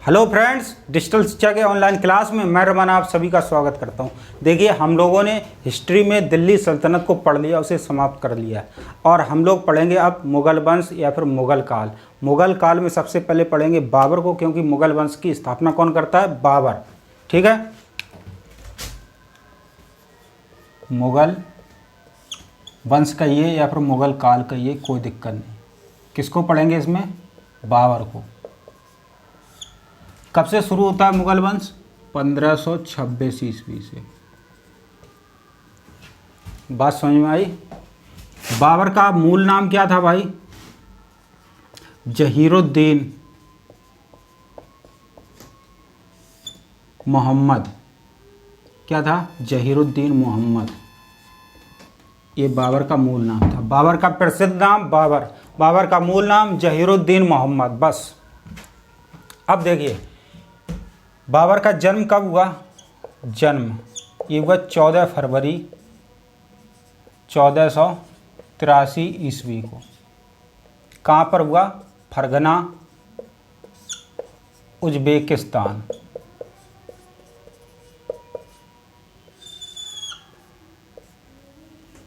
Hello friends, digital शिक्षा के online class में मैं रमन आप सभी का स्वागत करता हूं। देखिए, हम लोगों ने हिस्ट्री में दिल्ली सल्तनत को पढ़ लिया, उसे समाप्त कर लिया और हम लोग पढ़ेंगे अब मुगल वंश या फिर मुगल काल। मुगल काल में सबसे पहले पढ़ेंगे बाबर को, क्योंकि मुगल वंश की स्थापना कौन करता है? बाबर। ठीक है, मुगल वंश का ये या फिर मुगल काल का ये, कोई दिक्कत नहीं। किसको पढ़ेंगे इसमें? बाबर को। कब से शुरू होता है मुगल वंश? 1526 ईस्वी से। बात समझ में आई? बाबर का मूल नाम क्या था भाई? जहीरुद्दीन मोहम्मद। क्या था? जहीरुद्दीन मोहम्मद। ये बाबर का मूल नाम था। बाबर का प्रसिद्ध नाम बाबर, बाबर का मूल नाम जहीरुद्दीन मोहम्मद। बस अब देखिए, बाबर का जन्म कब हुआ? जन्म ये हुआ 14 फरवरी 1483 ईस्वी को। कहाँ पर हुआ? फरगना, उज्बेकिस्तान।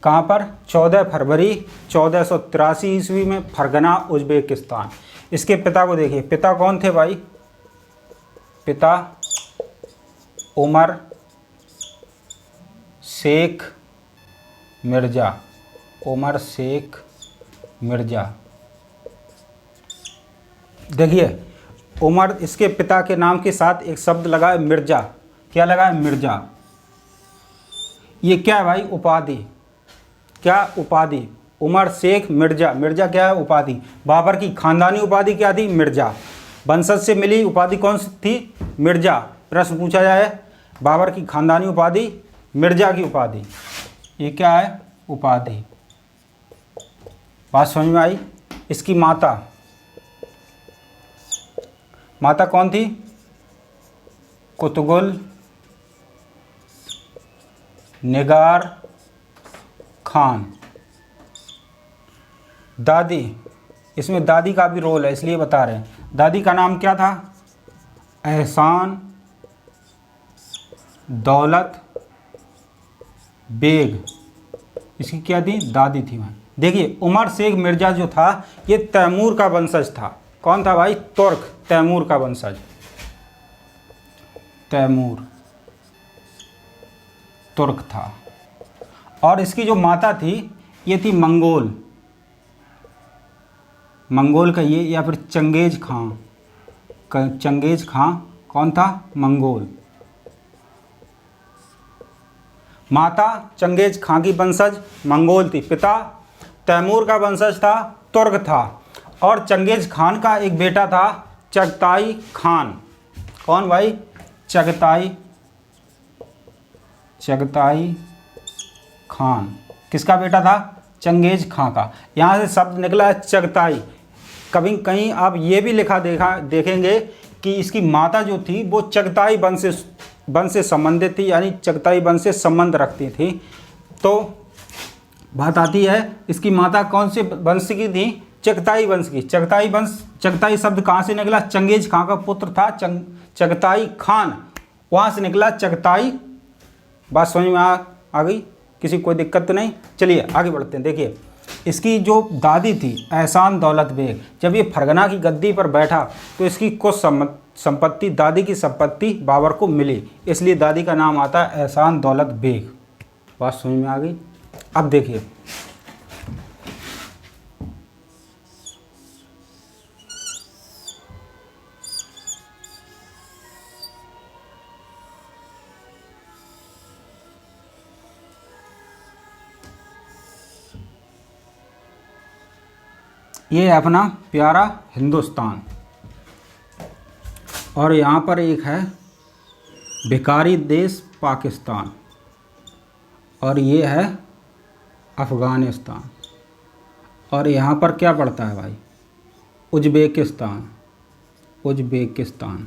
कहाँ पर? 14 फरवरी 1483 ईस्वी में, फरगना, उज्बेकिस्तान। इसके पिता को देखिए, पिता कौन थे भाई? पिता उमर शेख मिर्ज़ा। उमर शेख मिर्ज़ा। देखिए, उमर, इसके पिता के नाम के साथ एक शब्द लगा है मिर्ज़ा। क्या लगा है? मिर्ज़ा। ये क्या है भाई? उपाधि। क्या उपाधि? उमर शेख मिर्ज़ा। मिर्ज़ा क्या है? उपाधि। बाबर की खानदानी उपाधि क्या थी? मिर्ज़ा। वंशज से मिली उपाधि कौन सी थी? मिर्ज़ा। प्रश्न पूछा जाए, बाबर की खानदानी उपाधि, मिर्ज़ा की उपाधि। ये क्या है? उपाधि। बात समझ में आई? इसकी माता, माता कौन थी? कुतुबुल निगार खान। दादी, इसमें दादी का भी रोल है इसलिए बता रहे हैं। दादी का नाम क्या था? एहसान दौलत बेग। इसकी क्या थी? दादी थी भाई। देखिए, उमर शेख मिर्ज़ा जो था, ये तैमूर का वंशज था। कौन था भाई? तुर्क, तैमूर का वंशज। तैमूर तुर्क था। और इसकी जो माता थी, ये थी मंगोल। मंगोल का ये, या फिर चंगेज खां। चंगेज खां कौन था? मंगोल। माता चंगेज खां की वंशज मंगोल थी। पिता तैमूर का वंशज था, तुर्क था। और चंगेज खान का एक बेटा था, चगताई खान। कौन भाई? चगताई खान। किसका बेटा था? चंगेज खां का। यहाँ से शब्द निकला है चगताई। कभी कहीं आप ये भी लिखा देखेंगे कि इसकी माता जो थी वो चगताई वंश से संबंधित थी, यानी चगताई वंश से संबंध रखती थी। तो बात आती है, इसकी माता कौन से वंश की थी? चगताई वंश की। चगताई वंश, चगताई शब्द कहाँ से निकला? चंगेज खां का पुत्र था चगताई खान, वहाँ से निकला चगताई। बात समझ में आ गई? किसी कोई दिक्कत तो नहीं? चलिए आगे बढ़ते हैं। देखिए, इसकी जो दादी थी एहसान दौलत बेग, जब ये फरगना की गद्दी पर बैठा तो इसकी कुछ संपत्ति, दादी की संपत्ति बाबर को मिली, इसलिए दादी का नाम आता है एहसान दौलत बेग। बात समझ में आ गई? अब देखिए, ये है अपना प्यारा हिंदुस्तान, और यहाँ पर एक है भिखारी देश पाकिस्तान, और ये है अफ़गानिस्तान। और यहाँ पर क्या पड़ता है भाई? उज्बेकिस्तान। उज्बेकिस्तान।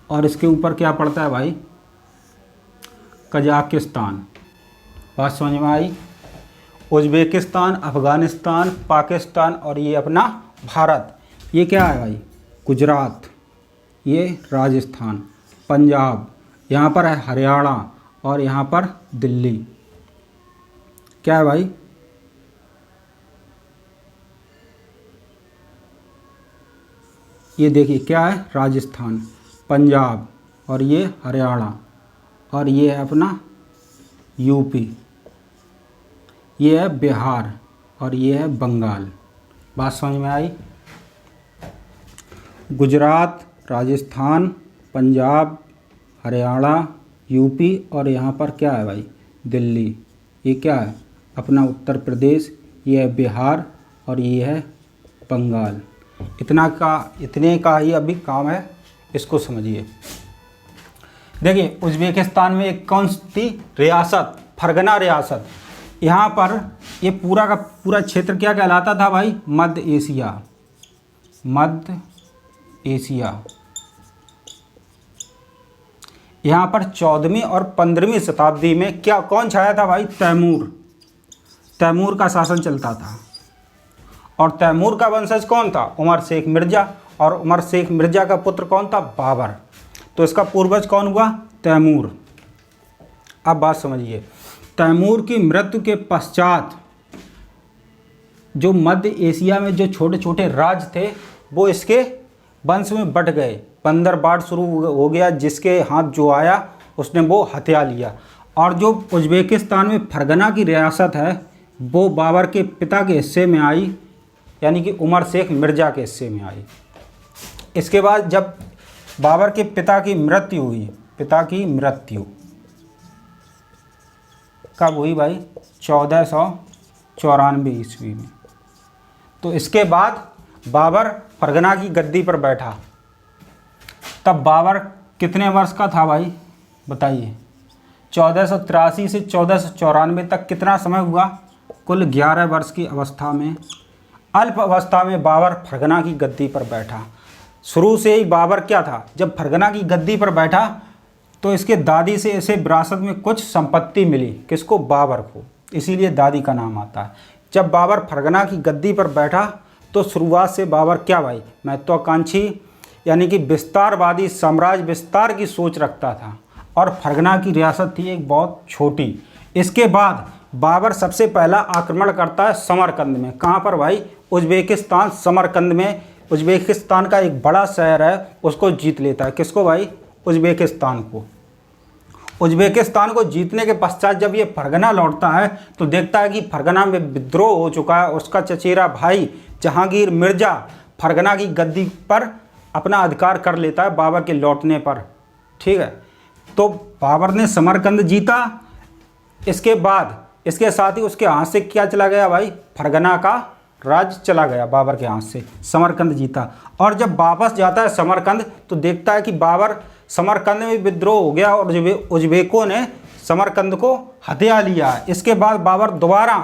और इसके ऊपर क्या पड़ता है भाई? कजाकिस्तान। बात समझ में आई? उज्बेकिस्तान, अफ़गानिस्तान, पाकिस्तान और ये अपना भारत। ये क्या है भाई? गुजरात। ये राजस्थान, पंजाब, यहाँ पर है हरियाणा और यहाँ पर दिल्ली। क्या है भाई? ये देखिए क्या है, राजस्थान, पंजाब और ये हरियाणा और ये है अपना यूपी, ये है बिहार और ये है बंगाल। बात समझ में आई? गुजरात, राजस्थान, पंजाब, हरियाणा, यूपी और यहाँ पर क्या है भाई? दिल्ली। ये क्या है? अपना उत्तर प्रदेश, ये है बिहार और ये है बंगाल। इतने का ही अभी काम है, इसको समझिए। देखिए उज्बेकिस्तान में एक कौन सी रियासत? फरगना रियासत। यहाँ पर ये पूरा का पूरा क्षेत्र क्या कहलाता था भाई? मध्य एशिया। मध्य एशिया। यहाँ पर 14वीं और 15वीं शताब्दी में क्या कौन छाया था भाई? तैमूर। तैमूर का शासन चलता था और तैमूर का वंशज कौन था? उमर शेख मिर्ज़ा। और उमर शेख मिर्ज़ा का पुत्र कौन था? बाबर। तो इसका पूर्वज कौन हुआ? तैमूर। अब बात समझिए, तैमूर की मृत्यु के पश्चात जो मध्य एशिया में जो छोटे छोटे राज्य थे वो इसके वंश में बट गए। बंदर बाढ़ शुरू हो गया, जिसके हाथ जो आया उसने वो हथिया लिया। और जो उज्बेकिस्तान में फरगना की रियासत है वो बाबर के पिता के हिस्से में आई, यानी कि उमर शेख मिर्ज़ा के हिस्से में आई। इसके बाद जब बाबर के पिता की मृत्यु हुई, पिता की मृत्यु कब हुई भाई? 1494 ईस्वी में। तो इसके बाद बाबर फरगना की गद्दी पर बैठा। तब बाबर कितने वर्ष का था भाई? बताइए। 1483 से 1494 तक कितना समय हुआ? कुल 11 वर्ष की अवस्था में, अल्प अवस्था में बाबर फरगना की गद्दी पर बैठा। शुरू से ही बाबर क्या था? जब फरगना की गद्दी पर बैठा तो इसके दादी से इसे विरासत में कुछ संपत्ति मिली। किसको? बाबर को। इसीलिए दादी का नाम आता है। जब बाबर फरगना की गद्दी पर बैठा तो शुरुआत से बाबर क्या भाई? महत्वाकांक्षी, यानी कि विस्तारवादी, साम्राज्य विस्तार की सोच रखता था और फरगना की रियासत थी एक बहुत छोटी। इसके बाद बाबर सबसे पहला आक्रमण करता है समरकंद में। कहाँ पर भाई? उज्बेकिस्तान, समरकंद में। उज्बेकिस्तान का एक बड़ा शहर है, उसको जीत लेता है। किसको भाई? उज्बेकिस्तान को। उज्बेकिस्तान को जीतने के पश्चात जब ये फरगना लौटता है तो देखता है कि फरगना में विद्रोह हो चुका है। उसका चचेरा भाई जहांगीर मिर्ज़ा फरगना की गद्दी पर अपना अधिकार कर लेता है बाबर के लौटने पर। ठीक है, तो बाबर ने समरकंद जीता। इसके बाद इसके साथ ही उसके हाथ से क्या चला गया भाई? फरगना का राज्य चला गया बाबर के हाथ से। समरकंद जीता और जब वापस जाता है समरकंद तो देखता है कि बाबर समरकंद में विद्रोह हो गया और उज्बेकों ने समरकंद को हथिया लिया। इसके बाद बाबर दोबारा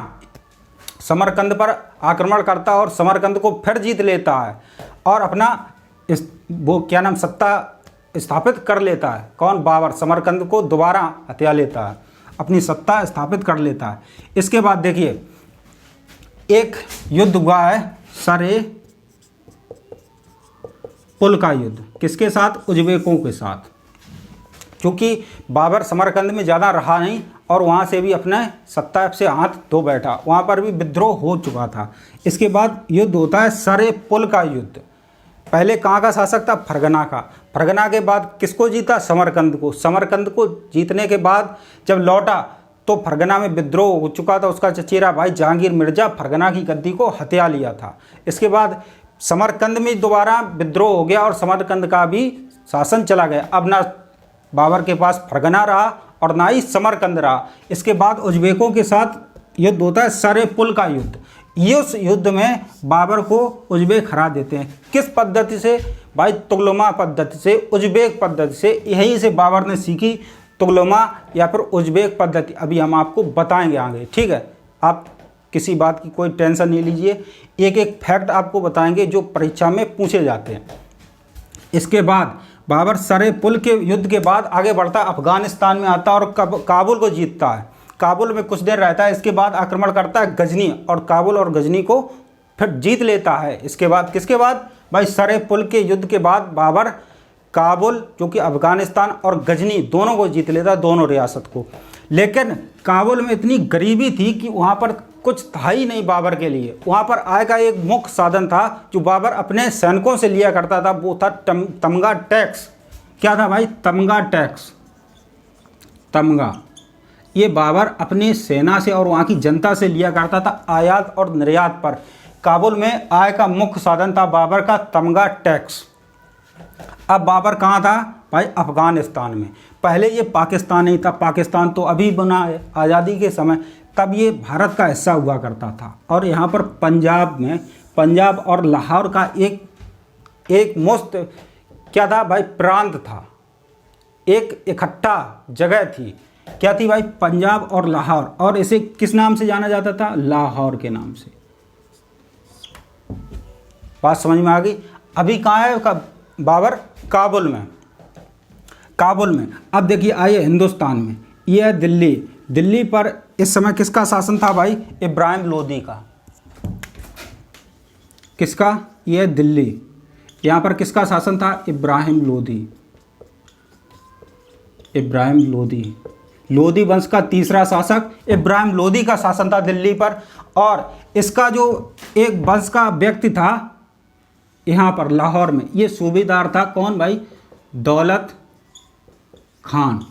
समरकंद पर आक्रमण करता है और समरकंद को फिर जीत लेता है और अपना सत्ता स्थापित कर लेता है। कौन? बाबर। समरकंद को दोबारा हथिया लेता है, अपनी सत्ता स्थापित कर लेता है। इसके बाद देखिए एक युद्ध हुआ है सरे पुल का युद्ध। किसके साथ? उज्बेकों के साथ। क्योंकि बाबर समरकंद में ज़्यादा रहा नहीं और वहाँ से भी अपने सत्ता से हाथ धो बैठा, वहाँ पर भी विद्रोह हो चुका था। इसके बाद युद्ध होता है सरे पुल का युद्ध। पहले कहाँ का शासक था? फरगना का। फरगना के बाद किसको जीता? समरकंद को। समरकंद को जीतने के बाद जब लौटा तो फरगना में विद्रोह हो चुका था। उसका चचेरा भाई जहांगीर मिर्ज़ा फरगना की गद्दी को हथिया लिया था। इसके बाद समरकंद में दोबारा विद्रोह हो गया और समरकंद का भी शासन चला गया। अब ना बाबर के पास फरगना रहा और ना ही समरकंद रहा। इसके बाद उज्बेकों के साथ युद्ध होता है सरे पुल का युद्ध। इस युद्ध में बाबर को उज्बेक हरा देते हैं। किस पद्धति से भाई? तुगलमा पद्धति से, उज्बेक पद्धति से। यहीं से बाबर ने सीखी तुगलमा या फिर उज्बेक पद्धति। अभी हम आपको बताएंगे आगे, ठीक है? आप किसी बात की कोई टेंशन नहीं लीजिए, एक एक फैक्ट आपको बताएंगे जो परीक्षा में पूछे जाते हैं। इसके बाद बाबर सरे पुल के युद्ध के बाद आगे बढ़ता है, अफगानिस्तान में आता है और काबुल को जीतता है। काबुल में कुछ देर रहता है। इसके बाद आक्रमण करता है गजनी और काबुल और गजनी को फिर जीत लेता है। इसके बाद किसके बाद भाई? सरे पुल के युद्ध के बाद बाबर काबुल जो कि अफ़गानिस्तान और गजनी दोनों को जीत लेता, दोनों रियासत को। लेकिन काबुल में इतनी गरीबी थी कि वहाँ पर कुछ था ही नहीं बाबर के लिए। वहाँ पर आय का एक मुख्य साधन था जो बाबर अपने सैनिकों से लिया करता था, वो था तमगा टैक्स। क्या था भाई? तमगा टैक्स। तमगा ये बाबर अपनी सेना से और वहाँ की जनता से लिया करता था आयात और निर्यात पर। काबुल में आय का मुख्य साधन था बाबर का तमगा टैक्स। अब बाबर कहाँ था भाई? अफ़गानिस्तान में। पहले ये पाकिस्तान नहीं था, पाकिस्तान तो अभी बना है आज़ादी के समय, तब ये भारत का हिस्सा हुआ करता था। और यहाँ पर पंजाब में, पंजाब और लाहौर का एक मुश्त क्या था भाई? प्रांत था, एक इकट्ठा जगह थी। क्या थी भाई? पंजाब और लाहौर। और इसे किस नाम से जाना जाता था? लाहौर के नाम से। बात समझ में आ गई? अभी कहाँ है बाबर? काबुल में। काबुल में। अब देखिए आइए हिंदुस्तान में, ये है दिल्ली। दिल्ली पर इस समय किसका शासन था भाई? इब्राहिम लोदी का। किसका? ये है दिल्ली। यहाँ पर किसका शासन था? इब्राहिम लोदी। इब्राहिम लोदी, लोदी वंश का तीसरा शासक इब्राहिम लोदी का शासन था दिल्ली पर। और इसका जो एक वंश का व्यक्ति था यहाँ पर लाहौर में, ये सूबेदार था। कौन भाई? दौलत खान।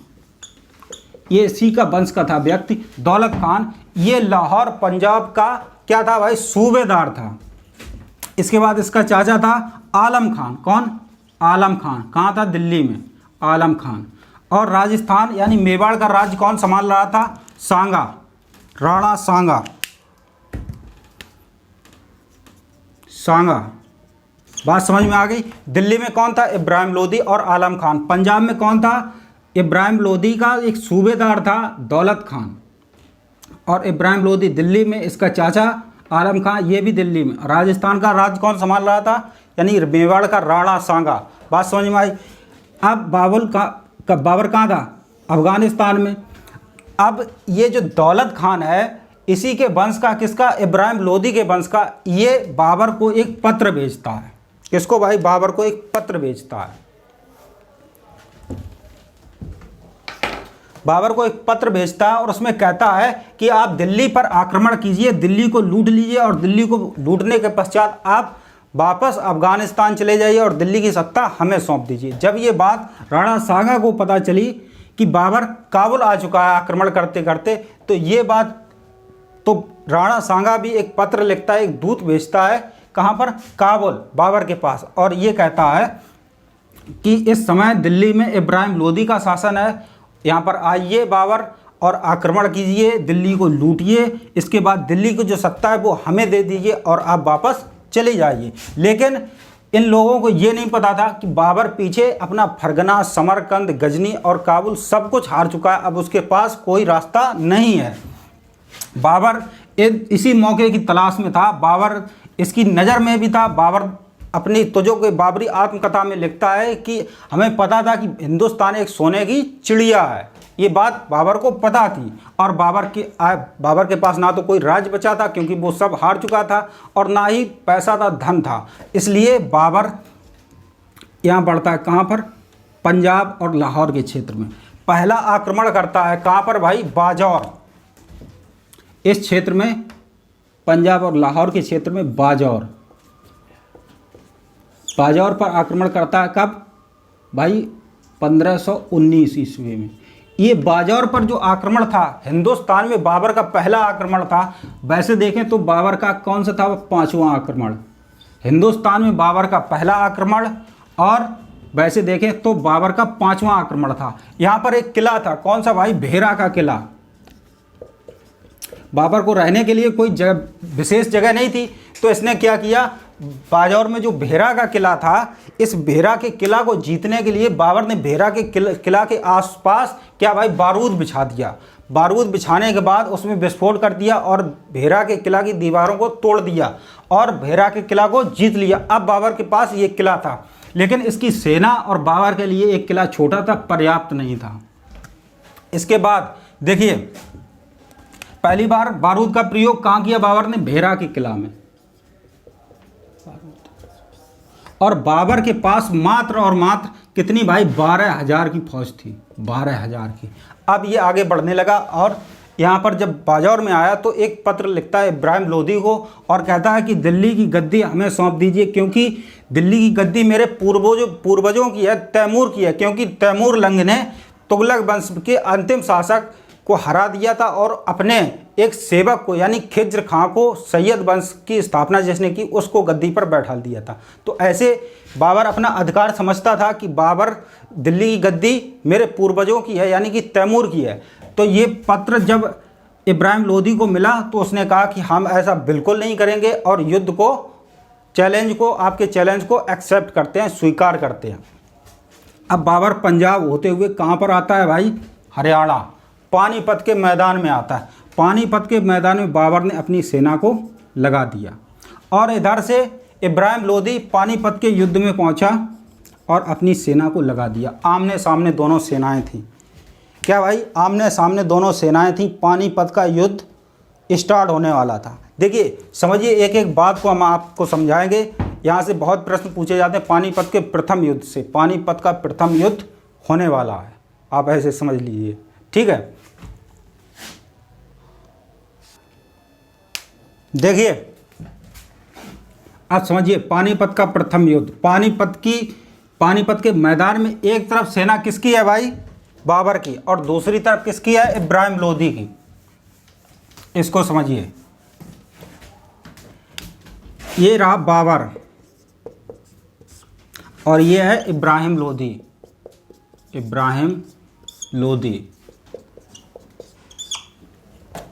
ये इसी का वंश का था व्यक्ति, दौलत खान। ये लाहौर पंजाब का क्या था भाई? सूबेदार था। इसके बाद इसका चाचा था आलम खान। कौन? आलम खान। कहाँ था? दिल्ली में, आलम खान। और राजस्थान यानी मेवाड़ का राज्य कौन संभाल रहा था? सांगा, राणा सांगा। सांगा। बात समझ में आ गई? दिल्ली में कौन था? इब्राहिम लोदी और आलम खान। पंजाब में कौन था? इब्राहिम लोदी का एक सूबेदार था दौलत खान। और इब्राहिम लोदी दिल्ली में, इसका चाचा आलम खान ये भी दिल्ली में। राजस्थान का राज्य कौन संभाल रहा था? यानी मेवाड़ का राणा सांगा। बात समझ में आई? अब बाबर कहाँ था? अफ़गानिस्तान में। अब ये जो दौलत खान है, इसी के वंश का, किसका? इब्राहिम लोदी के वंश का। ये बाबर को एक पत्र भेजता है। किसको भाई? बाबर को एक पत्र भेजता है। बाबर को एक पत्र भेजता है और उसमें कहता है कि आप दिल्ली पर आक्रमण कीजिए, दिल्ली को लूट लीजिए और दिल्ली को लूटने के पश्चात आप वापस अफ़गानिस्तान चले जाइए और दिल्ली की सत्ता हमें सौंप दीजिए। जब ये बात राणा सांगा को पता चली कि बाबर काबुल आ चुका है आक्रमण करते करते, तो ये बात, तो राणा सांगा भी एक पत्र लिखता है, एक दूत भेजता है। कहाँ पर? काबुल, बाबर के पास। और ये कहता है कि इस समय दिल्ली में इब्राहिम लोदी का शासन है, यहाँ पर आइए बाबर और आक्रमण कीजिए, दिल्ली को लूटिए, इसके बाद दिल्ली की जो सत्ता है वो हमें दे दीजिए और आप वापस चले जाइए। लेकिन इन लोगों को ये नहीं पता था कि बाबर पीछे अपना फरगना, समरकंद, गजनी और काबुल सब कुछ हार चुका है। अब उसके पास कोई रास्ता नहीं है। बाबर इसी मौके की तलाश में था। बाबर इसकी नज़र में भी था। बाबर अपनी तुजो के बाबरी आत्मकथा में लिखता है कि हमें पता था कि हिंदुस्तान एक सोने की चिड़िया है। ये बात बाबर को पता थी। और बाबर के पास ना तो कोई राज्य बचा था क्योंकि वो सब हार चुका था, और ना ही पैसा था, धन था। इसलिए बाबर यहाँ बढ़ता है कहाँ पर? पंजाब और लाहौर के क्षेत्र में। पहला आक्रमण करता है कहाँ पर भाई? बाजौर। इस क्षेत्र में, पंजाब और लाहौर के क्षेत्र में बाजौर पर आक्रमण करता है। कब भाई? 1519 ईस्वी में। ये बाजौर पर जो आक्रमण था, हिंदुस्तान में बाबर का पहला आक्रमण था। वैसे देखें तो बाबर का कौन सा था? 5वां आक्रमण। हिंदुस्तान में बाबर का पहला आक्रमण, और वैसे देखें तो बाबर का 5वां आक्रमण था। यहाँ पर एक किला था। कौन सा भाई? भेरा का किला। बाबर को रहने के लिए कोई विशेष जगह नहीं थी, तो इसने क्या किया? बाजौर में जो भेरा का किला था, इस भेरा के किला को जीतने के लिए बाबर ने भेरा के किला के आसपास क्या भाई? बारूद बिछा दिया। बारूद बिछाने के बाद उसमें विस्फोट कर दिया और भेरा के किला की दीवारों को तोड़ दिया और भेरा के किला को जीत लिया। अब बाबर के पास ये किला था, लेकिन इसकी सेना और बाबर के लिए एक किला छोटा था, पर्याप्त नहीं था। इसके बाद देखिए, पहली बार बारूद का प्रयोग कहाँ किया बाबर ने? भेरा के किला में। और बाबर के पास मात्र और मात्र कितनी भाई, 12,000 की फौज थी, 12,000 की। अब ये आगे बढ़ने लगा और यहाँ पर जब बाजौर में आया तो एक पत्र लिखता है इब्राहिम लोदी को और कहता है कि दिल्ली की गद्दी हमें सौंप दीजिए, क्योंकि दिल्ली की गद्दी मेरे पूर्वजों की है, तैमूर की है, क्योंकि तैमूर लंग ने तुगलक वंश के अंतिम शासक को हरा दिया था और अपने एक सेवक को यानी खिज्र खां को सैयद वंश की स्थापना जिसने की उसको गद्दी पर बैठा दिया था। तो ऐसे बाबर अपना अधिकार समझता था कि बाबर दिल्ली की गद्दी मेरे पूर्वजों की है यानी कि तैमूर की है। तो ये पत्र जब इब्राहिम लोदी को मिला तो उसने कहा कि हम ऐसा बिल्कुल नहीं करेंगे और युद्ध को आपके चैलेंज को एक्सेप्ट करते हैं, स्वीकार करते हैं। अब बाबर पंजाब होते हुए कहाँ पर आता है भाई, हरियाणा, पानीपत के मैदान में आता है। पानीपत के मैदान में बाबर ने अपनी सेना को लगा दिया और इधर से इब्राहिम लोदी पानीपत के युद्ध में पहुंचा और अपनी सेना को लगा दिया। आमने सामने दोनों सेनाएं थीं। क्या भाई, आमने सामने दोनों सेनाएं थीं। पानीपत का युद्ध स्टार्ट होने वाला था। देखिए समझिए, एक एक बात को हम आपको समझाएंगे। यहाँ से बहुत प्रश्न पूछे जाते हैं पानीपत के प्रथम युद्ध से। पानीपत का प्रथम युद्ध होने वाला है, आप ऐसे समझ लीजिए, ठीक है। देखिए आप समझिए, पानीपत का प्रथम युद्ध, पानीपत के मैदान में एक तरफ सेना किसकी है भाई, बाबर की, और दूसरी तरफ किसकी है, इब्राहिम लोदी की। इसको समझिए, ये रहा बाबर और ये है इब्राहिम लोदी। इब्राहिम लोदी,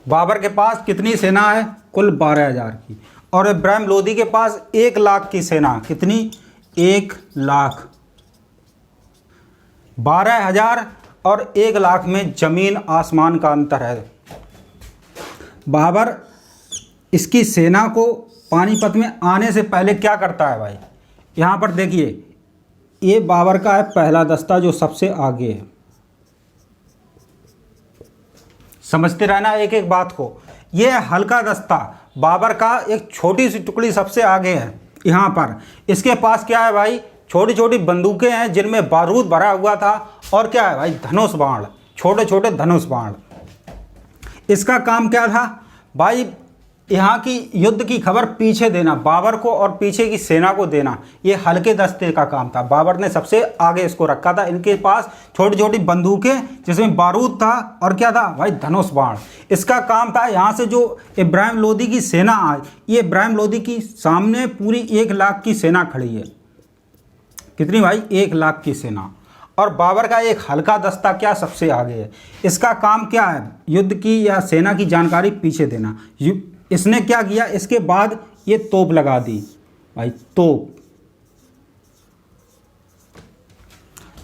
बाबर के पास कितनी सेना है, कुल 12,000 की, और इब्राहिम लोदी के पास 1 लाख की सेना। कितनी, 1 लाख। 12,000 और 1 लाख में जमीन आसमान का अंतर है। बाबर इसकी सेना को पानीपत में आने से पहले क्या करता है भाई, यहाँ पर देखिए, ये बाबर का है पहला दस्ता जो सबसे आगे है। समझते रहना एक एक बात को। ये हल्का दस्ता, बाबर का एक छोटी सी टुकड़ी सबसे आगे है यहाँ पर। इसके पास क्या है भाई, छोटी छोटी बंदूकें हैं जिनमें बारूद भरा हुआ था, और क्या है भाई, धनुष बाण, छोटे छोटे धनुष बाण। इसका काम क्या था भाई, यहाँ की युद्ध की खबर पीछे देना, बाबर को और पीछे की सेना को देना। ये हल्के दस्ते का काम था, बाबर ने सबसे आगे इसको रखा था। इनके पास छोटी छोटी बंदूकें जिसमें बारूद था, और क्या था भाई, धनुष बाण। इसका काम था, यहाँ से जो इब्राहिम लोदी की सेना आई, ये इब्राहिम लोदी की सामने पूरी 1 लाख की सेना खड़ी है। कितनी भाई, 1 लाख की सेना, और बाबर का एक हल्का दस्ता क्या सबसे आगे है। इसका काम क्या है, युद्ध की या सेना की जानकारी पीछे देना। इसने क्या किया, इसके बाद ये तोप लगा दी भाई,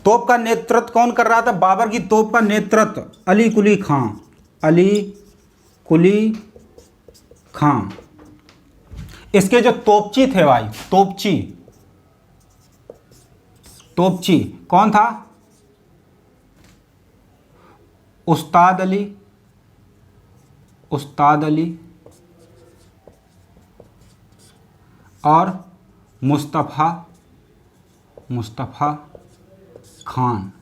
तोप का नेतृत्व कौन कर रहा था, बाबर की तोप का नेतृत्व अली कुली खां। अली कुली खां, इसके जो तोपची थे भाई, तोपची कौन था, उस्ताद अली और मुस्तफ़ा खान।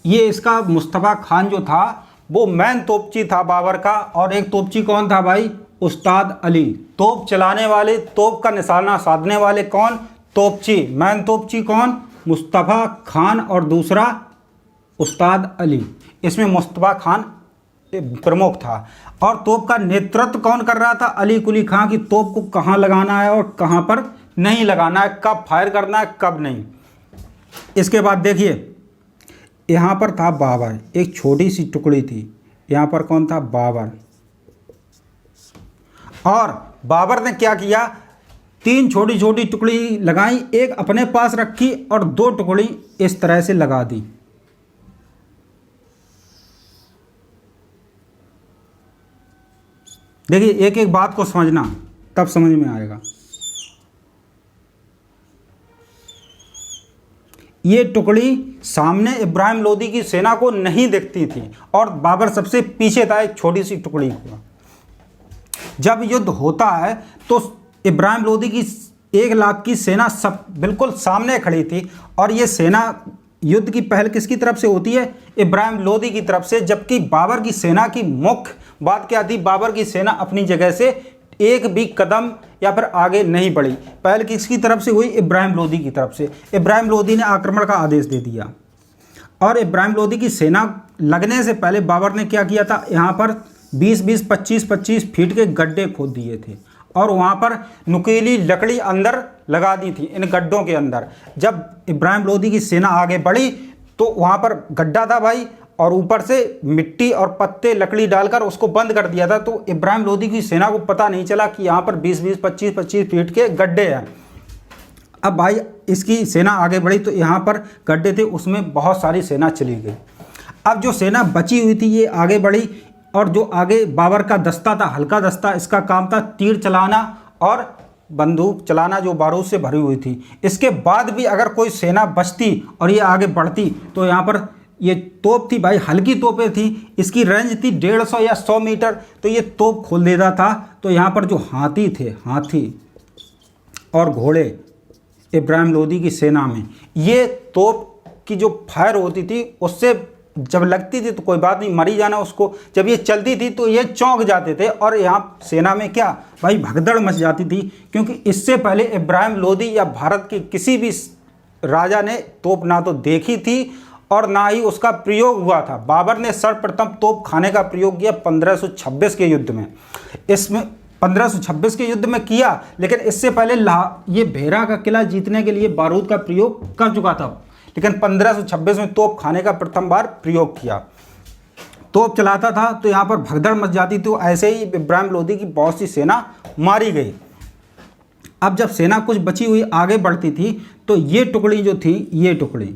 ये इसका मुस्तफ़ा खान जो था वो मैन तोपची था बाबर का, और एक तोपची कौन था भाई, उस्ताद अली। तोप चलाने वाले, तोप का निशाना साधने वाले कौन, तोपची। मैन तोपची कौन, मुस्तफ़ा खान, और दूसरा उस्ताद अली। इसमें मुस्तफ़ा खान प्रमुख था। और तोप का नेतृत्व कौन कर रहा था, अली कुली खां, की तोप को कहाँ लगाना है और कहाँ पर नहीं लगाना है, कब फायर करना है कब नहीं। इसके बाद देखिए, यहाँ पर था बाबर, एक छोटी सी टुकड़ी थी, यहाँ पर कौन था, बाबर। और बाबर ने क्या किया, 3 छोटी छोटी टुकड़ी लगाई, एक अपने पास रखी और 2 टुकड़ी इस तरह से लगा दी। देखिए एक एक बात को समझना, तब समझ में आएगा। ये टुकड़ी सामने इब्राहिम लोदी की सेना को नहीं दिखती थी और बाबर सबसे पीछे था, एक छोटी सी टुकड़ी को। जब युद्ध होता है तो इब्राहिम लोदी की 1 लाख की सेना सब बिल्कुल सामने खड़ी थी। और ये सेना युद्ध की पहल किसकी तरफ से होती है? इब्राहिम लोदी की तरफ से। जबकि बाबर की सेना की मुख्य बात क्या थी? बाबर की सेना अपनी जगह से एक भी कदम या फिर आगे नहीं बढ़ी। पहल किसकी तरफ से हुई? इब्राहिम लोदी की तरफ से। इब्राहिम लोदी ने आक्रमण का आदेश दे दिया। और इब्राहिम लोदी की सेना लगने से पहले बाबर ने क्या किया था? यहाँ पर 20-20, 25-25 फीट के गड्ढे खोद दिए थे और वहाँ पर नुकीली लकड़ी अंदर लगा दी थी इन गड्ढों के अंदर। जब इब्राहिम लोदी की सेना आगे बढ़ी तो वहाँ पर गड्ढा था भाई, और ऊपर से मिट्टी और पत्ते लकड़ी डालकर उसको बंद कर दिया था। तो इब्राहिम लोदी की सेना को पता नहीं चला कि यहाँ पर 20-20, 25-25 फीट के गड्ढे हैं। अब भाई इसकी सेना आगे बढ़ी तो यहाँ पर गड्ढे थे, उसमें बहुत सारी सेना चली गई। अब जो सेना बची हुई थी ये आगे बढ़ी, और जो आगे बाबर का दस्ता था, हल्का दस्ता, इसका काम था तीर चलाना और बंदूक चलाना जो बारूद से भरी हुई थी। इसके बाद भी अगर कोई सेना बचती और ये आगे बढ़ती तो यहाँ पर ये तोप थी भाई, हल्की तोपें थी, इसकी रेंज थी 150 या 100 मीटर, तो ये तोप खोल देता था। तो यहाँ पर जो हाथी थे, हाथी और घोड़े इब्राहिम लोदी की सेना में, ये तोप की जो फायर होती थी उससे जब लगती थी तो कोई बात नहीं, मरी जाना उसको। जब ये चलती थी तो ये चौंक जाते थे और यहाँ सेना में क्या भाई भगदड़ मच जाती थी, क्योंकि इससे पहले इब्राहिम लोदी या भारत के किसी भी राजा ने तोप ना तो देखी थी और ना ही उसका प्रयोग हुआ था। बाबर ने सर्वप्रथम तोप खाने का प्रयोग किया 1526 के युद्ध में। इसमें 1526 के युद्ध में किया, लेकिन इससे पहले ये भेरा का किला जीतने के लिए बारूद का प्रयोग कर चुका था, लेकिन 1526 में तोप खाने का प्रथम बार प्रयोग किया। तोप चलाता था तो यहाँ पर भगदड़ मच जाती थी। ऐसे ही इब्राहिम लोदी की बहुत सी सेना मारी गई। अब जब सेना कुछ बची हुई आगे बढ़ती थी तो ये टुकड़ी जो थी, ये टुकड़ी,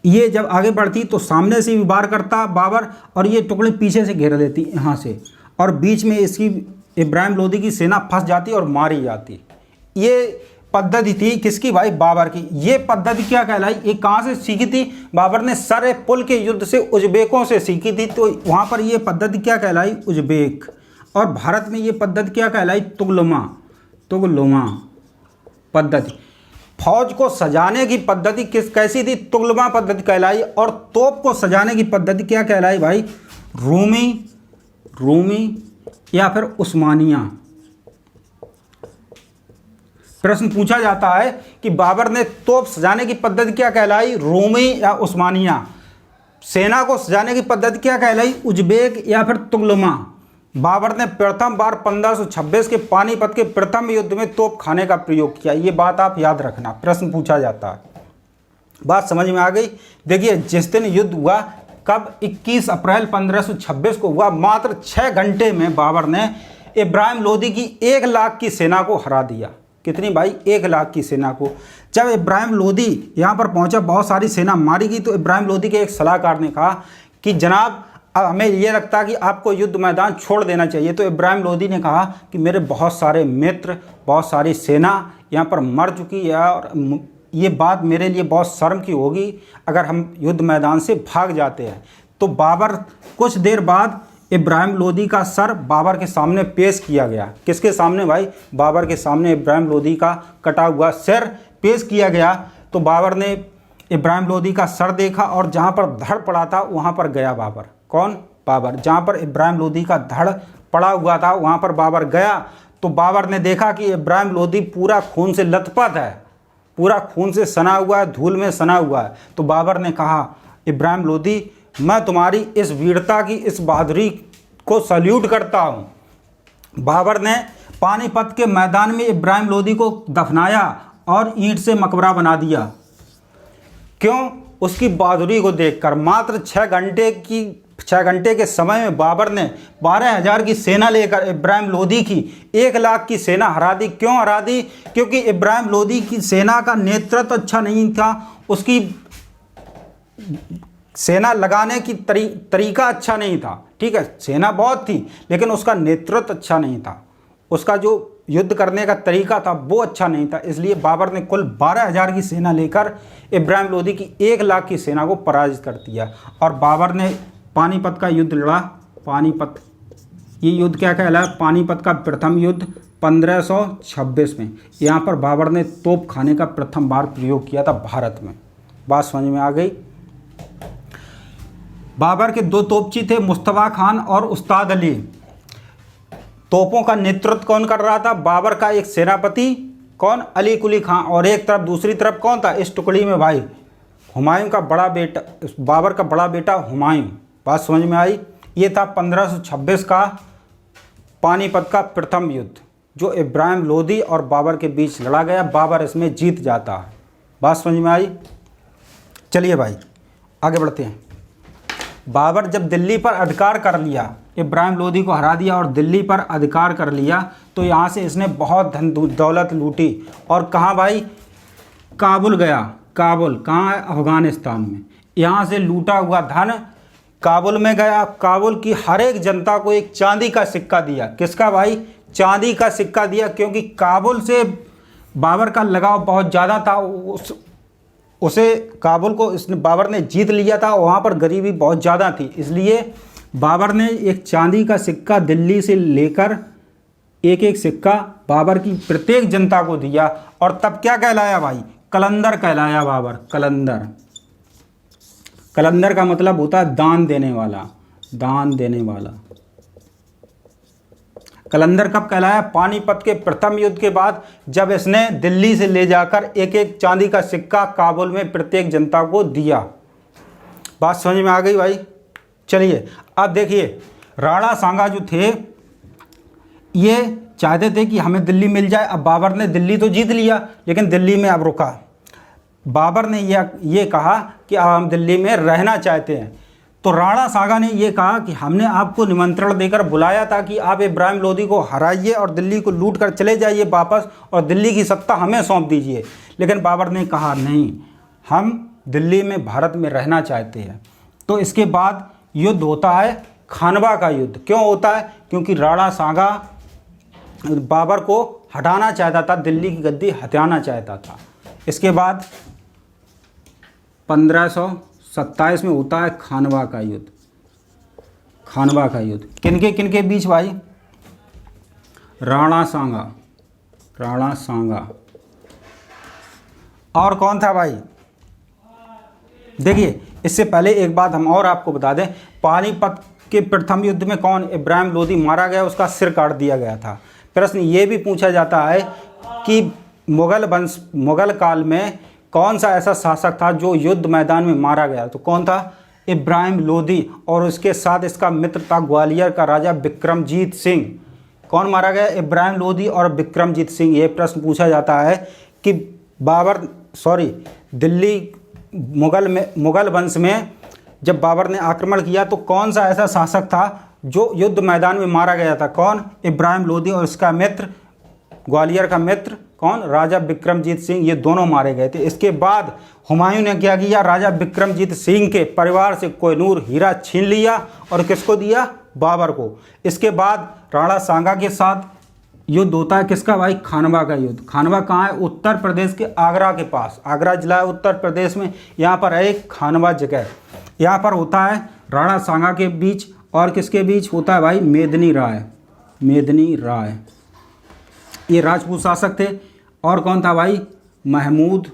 ये जब आगे बढ़ती तो सामने से भी वार करता बाबर, और ये टुकड़ी पीछे से घेर लेती यहाँ से, और बीच में इसकी इब्राहिम लोदी की सेना फंस जाती और मारी जाती। ये पद्धति थी किसकी भाई? बाबर की। ये पद्धति क्या कहलाई? ये कहाँ से सीखी थी? बाबर ने सर पुल के युद्ध से उज्बेकों से सीखी थी। तो वहाँ पर ये पद्धति क्या कहलाई? उज्बेक। और भारत में ये पद्धति क्या कहलाई? तुगलुमा। तुगलुमा पद्धति। फौज को सजाने की पद्धति कैसी थी? तुगलुमा पद्धति कहलाई। और तोप को सजाने की पद्धति क्या कहलाई भाई? रूमी या फिर उस्मानिया। प्रश्न पूछा जाता है कि बाबर ने तोप सजाने की पद्धति क्या कहलाई? रूमी या उस्मानिया। सेना को सजाने की पद्धति क्या कहलाई? उज्बेक या फिर तुगलुमा। बाबर ने प्रथम बार 1526 के पानीपत के प्रथम युद्ध में तोप खाने का प्रयोग किया। ये बात आप याद रखना, प्रश्न पूछा जाता है। बात समझ में आ गई? देखिए, जिस दिन युद्ध हुआ, कब? 21 अप्रैल 1526 को हुआ। मात्र 6 घंटे में बाबर ने इब्राहिम लोदी की 1 लाख की सेना को हरा दिया। कितनी भाई? 1 लाख की सेना को। जब इब्राहिम लोदी यहाँ पर पहुँचा, बहुत सारी सेना मारी गई, तो इब्राहिम लोदी के एक सलाहकार ने कहा कि जनाब, अब हमें ये लगता है कि आपको युद्ध मैदान छोड़ देना चाहिए। तो इब्राहिम लोदी ने कहा कि मेरे बहुत सारे मित्र, बहुत सारी सेना यहाँ पर मर चुकी है और ये बात मेरे लिए बहुत शर्म की होगी अगर हम युद्ध मैदान से भाग जाते हैं। तो बाबर, कुछ देर बाद इब्राहिम लोदी का सर बाबर के सामने पेश किया गया। किसके सामने भाई? बाबर के सामने इब्राहिम लोदी का कटा हुआ सिर पेश किया गया। तो बाबर ने इब्राहिम लोदी का सर देखा और जहाँ पर धड़ पड़ा था वहाँ पर गया बाबर। कौन? बाबर। जहाँ पर इब्राहिम लोदी का धड़ पड़ा हुआ था वहाँ पर बाबर गया। तो बाबर ने देखा कि इब्राहिम लोदी पूरा खून से लथपथ है, पूरा खून से सना हुआ है, धूल में सना हुआ है। तो बाबर ने कहा, इब्राहिम लोदी, मैं तुम्हारी इस वीरता की, इस बहादुरी को सल्यूट करता हूँ। बाबर ने पानीपत के मैदान में इब्राहिम लोदी को दफनाया और ईंट से मकबरा बना दिया। क्यों? उसकी बहादुरी को देखकर। मात्र 6 घंटे के समय में बाबर ने 12,000 की सेना लेकर इब्राहिम लोदी की 1 लाख की सेना हरा दी। क्यों हरा दी? क्योंकि इब्राहिम लोदी की सेना का नेतृत्व अच्छा नहीं था, उसकी सेना लगाने की तरीका अच्छा नहीं था। ठीक है, सेना बहुत थी लेकिन उसका नेतृत्व अच्छा नहीं था, उसका जो युद्ध करने का तरीका था वो अच्छा नहीं था। इसलिए बाबर ने कुल 12,000 की सेना लेकर इब्राहिम लोदी की 1 लाख की सेना को पराजित कर दिया। और बाबर ने पानीपत का युद्ध लड़ा। पानीपत, ये युद्ध क्या कहलाया? पानीपत का प्रथम युद्ध 1526 में यहाँ पर बाबर ने तोप खाने का प्रथम बार प्रयोग किया था भारत में। बात समझ में आ गई। बाबर के दो तोपची थे, मुस्तफ़ा खान और उस्ताद अली। तोपों का नेतृत्व कौन कर रहा था? बाबर का एक सेनापति कौन? अली कुली खां। और एक तरफ दूसरी तरफ कौन था इस टुकड़ी में भाई? हुमायूं का बड़ा बेटा, बाबर का बड़ा बेटा हुमायूं। बात समझ में आई। ये था 1526 का पानीपत का प्रथम युद्ध जो इब्राहिम लोदी और बाबर के बीच लड़ा गया। बाबर इसमें जीत जाता है। बात समझ में आई। चलिए भाई आगे बढ़ते हैं। बाबर जब दिल्ली पर अधिकार कर लिया, इब्राहिम लोदी को हरा दिया और दिल्ली पर अधिकार कर लिया, तो यहाँ से इसने बहुत धन दौलत लूटी। और कहाँ भाई? काबुल गया। काबुल कहाँ है? अफ़गानिस्तान में। यहाँ से लूटा हुआ धन काबुल में गया। काबुल की हर एक जनता को एक चांदी का सिक्का दिया। किसका भाई? चांदी का सिक्का दिया, क्योंकि काबुल से बाबर का लगाव बहुत ज़्यादा था। उसे काबुल को बाबर ने जीत लिया था। वहाँ पर गरीबी बहुत ज़्यादा थी, इसलिए बाबर ने एक चांदी का सिक्का दिल्ली से लेकर एक एक सिक्का बाबर की प्रत्येक जनता को दिया। और तब क्या कहलाया भाई? कलंदर कहलाया बाबर। कलंदर, कलंदर का मतलब होता है दान देने वाला। दान देने वाला। कलंदर कब कहलाया? पानीपत के प्रथम युद्ध के बाद, जब इसने दिल्ली से ले जाकर एक एक चांदी का सिक्का काबुल में प्रत्येक जनता को दिया। बात समझ में आ गई भाई। चलिए अब देखिए, राणा सांगा जो थे ये चाहते थे कि हमें दिल्ली मिल जाए। अब बाबर ने दिल्ली तो जीत लिया, लेकिन दिल्ली में अब रुका। बाबर ने ये कहा कि अब हम दिल्ली में रहना चाहते हैं। तो राणा सांगा ने ये कहा कि हमने आपको निमंत्रण देकर बुलाया था कि आप इब्राहिम लोदी को हराइए और दिल्ली को लूट कर चले जाइए वापस, और दिल्ली की सत्ता हमें सौंप दीजिए। लेकिन बाबर ने कहा नहीं, हम दिल्ली में भारत में रहना चाहते हैं। तो इसके बाद युद्ध होता है खानवा का युद्ध। क्यों होता है? क्योंकि राणा सांगा बाबर को हटाना चाहता था, दिल्ली की गद्दी हटाना चाहता था। इसके बाद 1527 में होता है खानवा का युद्ध। खानवा का युद्ध किनके बीच भाई? राणा सांगा, राणा सांगा और कौन था भाई? देखिए, इससे पहले एक बात हम और आपको बता दें, पानीपत के प्रथम युद्ध में कौन? इब्राहिम लोदी मारा गया, उसका सिर काट दिया गया था। प्रश्न ये भी पूछा जाता है कि मुगल काल में कौन सा ऐसा शासक था जो युद्ध मैदान में मारा गया? तो कौन था? इब्राहिम लोदी। और उसके साथ इसका मित्र था ग्वालियर का राजा बिक्रमजीत सिंह। कौन मारा गया? इब्राहिम लोदी और बिक्रमजीत सिंह। ये प्रश्न पूछा जाता है कि दिल्ली मुगल वंश में जब बाबर ने आक्रमण किया तो कौन सा ऐसा शासक था जो युद्ध मैदान में मारा गया था? कौन? इब्राहिम लोदी और इसका मित्र ग्वालियर का मित्र कौन? राजा बिक्रमजीत सिंह। ये दोनों मारे गए थे। इसके बाद हुमायूं ने क्या किया? राजा बिक्रमजीत सिंह के परिवार से कोहिनूर हीरा छीन लिया और किसको दिया? बाबर को। इसके बाद राणा सांगा के साथ युद्ध होता है किसका भाई? खानवा का युद्ध। खानवा कहाँ है? उत्तर प्रदेश के आगरा के पास। आगरा जिला है उत्तर प्रदेश में, यहाँ पर है एक खानवा जगह। यहाँ पर होता है राणा सांगा के बीच और किसके बीच होता है भाई? मेदिनी राय। मेदिनी राय ये राजपूत शासक थे। और कौन था भाई? महमूद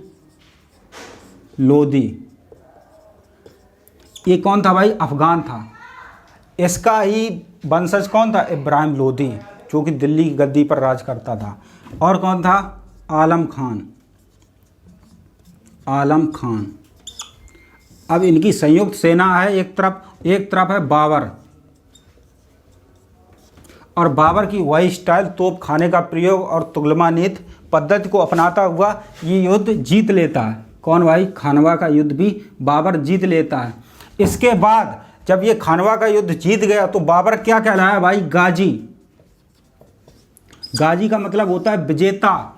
लोदी। ये कौन था भाई? अफगान था। इसका ही वंशज कौन था? इब्राहिम लोदी, जो कि दिल्ली की गद्दी पर राज करता था। और कौन था? आलम खान। आलम खान। अब इनकी संयुक्त सेना है। एक तरफ है बाबर, और बाबर की वही स्टाइल तोप खाने का प्रयोग और तुगलमानीत पद्धति को अपनाता हुआ ये युद्ध जीत लेता है। कौन भाई? खानवा का युद्ध भी बाबर जीत लेता है। इसके बाद जब ये खानवा का युद्ध जीत गया तो बाबर क्या कहलाया भाई? गाजी। गाजी का मतलब होता है विजेता,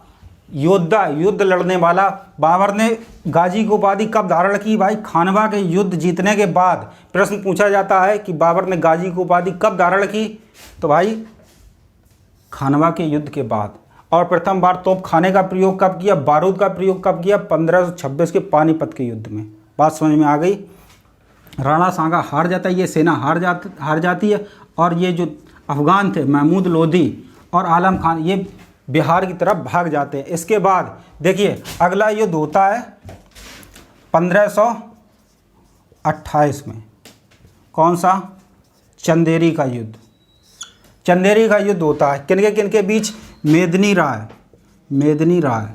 योद्धा, युद्ध लड़ने वाला। बाबर ने गाजी की उपाधि कब धारण की भाई? खानवा के युद्ध जीतने के बाद। प्रश्न पूछा जाता है कि बाबर ने गाजी की उपाधि कब धारण की? तो भाई खानवा के युद्ध के बाद। और प्रथम बार तोप खाने का प्रयोग कब किया? बारूद का प्रयोग कब किया? 1526 के पानीपत के युद्ध में। बात समझ में आ गई। राणा सांगा हार जाता है, ये सेना हार जाती है। और ये जो अफगान थे महमूद लोदी और आलम खान ये बिहार की तरफ भाग जाते हैं। इसके बाद देखिए अगला युद्ध होता है 1528 में। कौन सा? चंदेरी का युद्ध। चंदेरी का युद्ध होता है किनके बीच? मेदिनी राय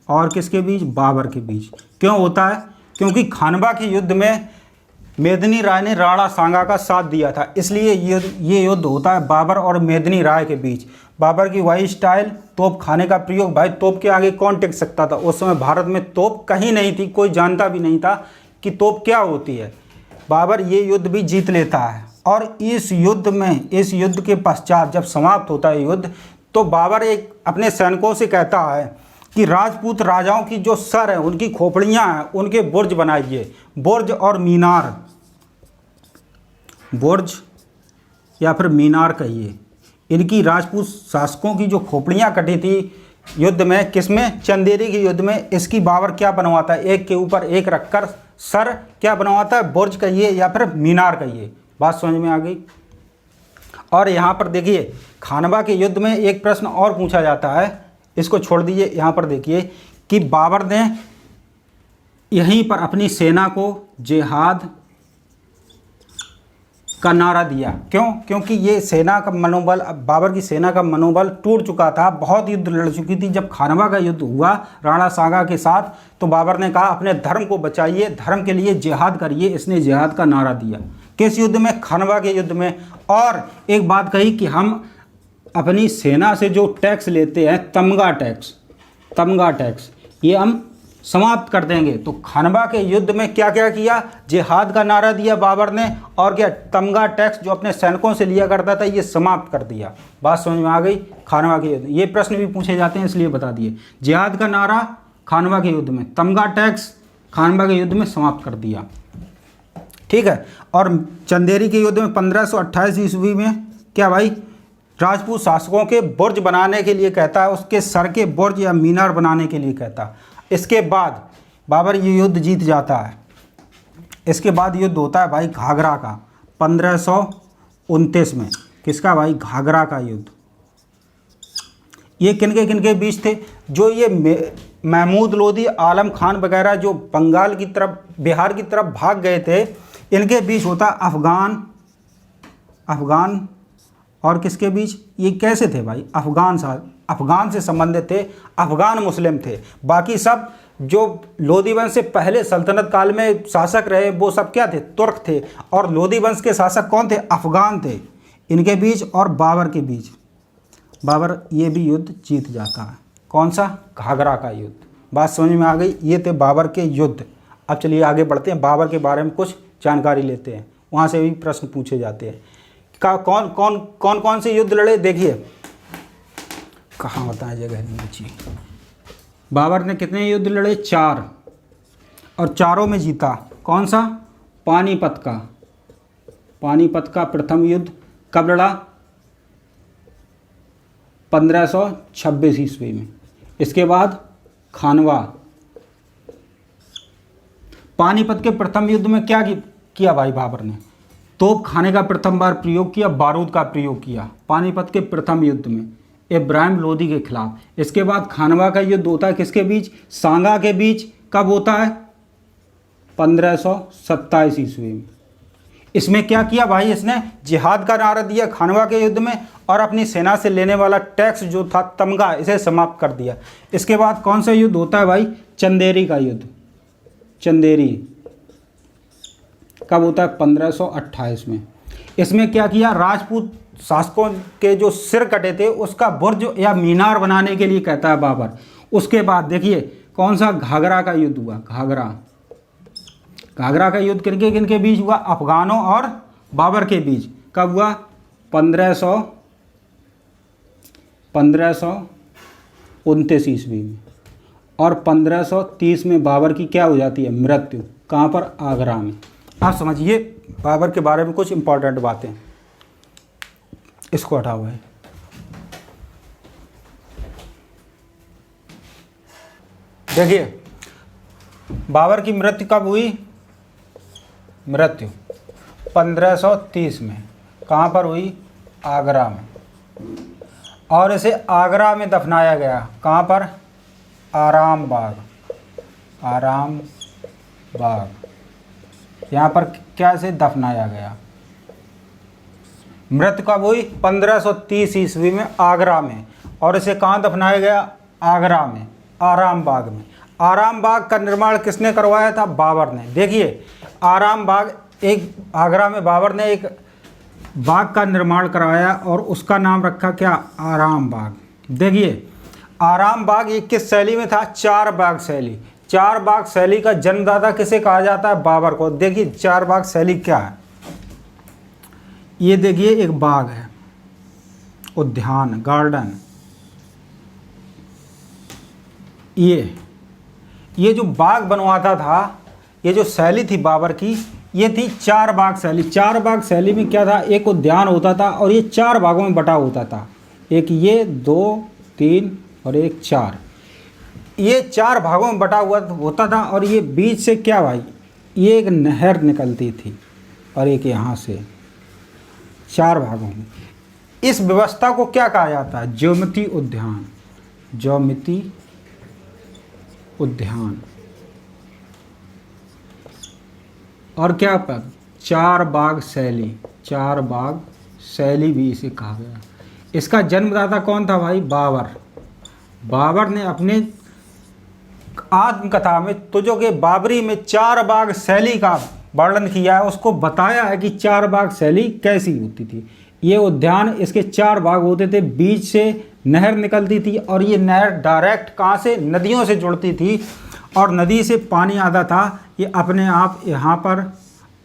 और किसके बीच? बाबर के बीच। क्यों होता है? क्योंकि खानवा के युद्ध में मेदिनी राय ने राणा सांगा का साथ दिया था, इसलिए ये युद्ध होता है बाबर और मेदिनी राय के बीच। बाबर की वही स्टाइल, तोप खाने का प्रयोग। भाई तोप के आगे कौन टिक सकता था? उस समय भारत में तोप कहीं नहीं थी, कोई जानता भी नहीं था कि तोप क्या होती है। बाबर ये युद्ध भी जीत लेता है और इस युद्ध के पश्चात जब समाप्त होता है युद्ध, तो बाबर एक अपने सैनिकों से कहता है कि राजपूत राजाओं की जो सर है, उनकी खोपड़ियां हैं, उनके बुर्ज बनाइए। बुर्ज और मीनार, बुर्ज या फिर मीनार कहिए, इनकी राजपूत शासकों की जो खोपड़ियां कटी थी युद्ध में, किसमें? चंदेरी के युद्ध में, इसकी बाबर क्या बनवाता है? एक के ऊपर एक रखकर सर क्या बनवाता है? बुर्ज कहिए या फिर मीनार कहिए। बात समझ में आ गई? और यहाँ पर देखिए खानवा के युद्ध में एक प्रश्न और पूछा जाता है, इसको छोड़ दीजिए। यहाँ पर देखिए कि बाबर ने यहीं पर अपनी सेना को जिहाद का नारा दिया। क्यों? क्योंकि ये सेना का मनोबल, बाबर की सेना का मनोबल टूट चुका था, बहुत युद्ध लड़ चुकी थी। जब खानवा का युद्ध हुआ राणा सांगा के साथ, तो बाबर ने कहा अपने धर्म को बचाइए, धर्म के लिए जिहाद करिए। इसने जिहाद का नारा दिया। किस युद्ध में? खानवा के युद्ध में। और एक बात कही कि हम अपनी सेना से जो टैक्स लेते हैं, तमगा टैक्स, ये हम समाप्त कर देंगे। तो खानवा के युद्ध में क्या क्या किया? जिहाद का नारा दिया बाबर ने, और क्या? तमगा टैक्स जो अपने सैनिकों से लिया करता था, ये समाप्त कर दिया। बात समझ में आ गई? खानवा के युद्ध, ये प्रश्न भी पूछे जाते हैं इसलिए बता दिए। जिहाद का नारा खानवा के युद्ध में, तमगा टैक्स खानवा के युद्ध में समाप्त कर दिया। ठीक है। और चंदेरी के युद्ध में 1528 ईस्वी में क्या भाई? राजपूत शासकों के बुर्ज बनाने के लिए कहता है, उसके सर के बुर्ज या मीनार बनाने के लिए कहता है। इसके बाद बाबर ये युद्ध जीत जाता है। इसके बाद युद्ध होता है भाई घाघरा का 1529 में। किसका भाई? घाघरा का युद्ध। ये किनके बीच थे? जो ये महमूद लोदी, आलम खान वगैरह जो बंगाल की तरफ, बिहार की तरफ भाग गए थे, इनके बीच होता अफगान और किसके बीच? ये कैसे थे भाई? अफगान से संबंधित थे, अफगान मुस्लिम थे। बाकी सब जो लोदी वंश से पहले सल्तनत काल में शासक रहे, वो सब क्या थे? तुर्क थे। और लोदी वंश के शासक कौन थे? अफगान थे। इनके बीच और बाबर के बीच बाबर ये भी युद्ध जीत जाता है। कौन सा? घाघरा का युद्ध। बात समझ में आ गई? ये थे बाबर के युद्ध। अब चलिए आगे बढ़ते हैं, बाबर के बारे में कुछ जानकारी लेते हैं, वहाँ से भी प्रश्न पूछे जाते हैं। कौन से युद्ध लड़े? देखिए कहाँ होता है जगह नीचे। बाबर ने कितने युद्ध लड़े? 4, और चारों में जीता। कौन सा? पानीपत का प्रथम युद्ध कब लड़ा? 1526 ईस्वी में। इसके बाद खानवा। पानीपत के प्रथम युद्ध में क्या किया भाई बाबर ने? तोप खाने का प्रथम बार प्रयोग किया, बारूद का प्रयोग किया पानीपत के प्रथम युद्ध में इब्राहिम लोदी के खिलाफ। इसके बाद खानवा का युद्ध होता है किसके बीच? सांगा के बीच। कब होता है? 1527 ईस्वी में। इसमें क्या किया भाई? इसने जिहाद का नारा दिया खानवा के युद्ध में, और अपनी सेना से लेने वाला टैक्स जो था तमगा, इसे समाप्त कर दिया। इसके बाद कौन सा युद्ध होता है भाई? चंदेरी का युद्ध। चंदेरी कब होता है? 1528 में। इसमें क्या किया? राजपूत शासकों के जो सिर कटे थे, उसका बुर्ज या मीनार बनाने के लिए कहता है बाबर। उसके बाद देखिए कौन सा? घाघरा का युद्ध हुआ। घाघरा का युद्ध किनके बीच हुआ? अफगानों और बाबर के बीच। कब हुआ? 1529 ईस्वी में। और 1530 में बाबर की क्या हो जाती है? मृत्यु। कहाँ पर? आगरा में। आप समझिए बाबर के बारे में कुछ इंपॉर्टेंट बातें। इसको हटा हुआ है। देखिए बाबर की मृत्यु कब हुई? मृत्यु 1530 में। कहाँ पर हुई? आगरा में। और इसे आगरा में दफनाया गया। कहाँ पर? आराम बाग, आराम बाग, यहाँ पर क्या इसे दफनाया गया। मृत कब हुई? 1530 ईस्वी में आगरा में। और इसे कहाँ दफनाया गया? आगरा में, आराम बाग में। आराम बाग का निर्माण किसने करवाया था? बाबर ने। देखिए, आराम बाग, एक आगरा में बाबर ने एक बाग का निर्माण करवाया और उसका नाम रखा क्या? आराम बाग। देखिए, आराम बाग ये किस शैली में था? चार बाग शैली। चार बाग शैली का जन्मदाता किसे कहा जाता है? बाबर को। देखिए, चार बाग शैली क्या है। ये देखिए, एक बाग है, उद्यान, गार्डन। ये जो बाग बनवाता था, ये जो शैली थी बाबर की, ये थी चार बाग शैली। चार बाग शैली में क्या था? एक उद्यान होता था और ये चार भागों में बटा होता था। एक ये, दो, तीन और एक चार। ये चार भागों में बटा हुआ होता था और ये बीच से क्या भाई, ये एक नहर निकलती थी और एक यहाँ से, चार भागों में। इस व्यवस्था को क्या कहा जाता है? ज्योमिति उद्यान, ज्योमिति उद्यान। और क्या पर? चार बाग शैली, चार बाग शैली भी इसे कहा गया। इसका जन्मदाता कौन था भाई? बाबर। बाबर ने अपने आत्मकथा में तुझो के बाबरी में चार बाग शैली का वर्णन किया है। उसको बताया है कि चार बाग शैली कैसी होती थी। ये उद्यान, इसके चार बाग होते थे, बीच से नहर निकलती थी और ये नहर डायरेक्ट कहाँ से? नदियों से जुड़ती थी और नदी से पानी आता था, ये अपने आप यहाँ पर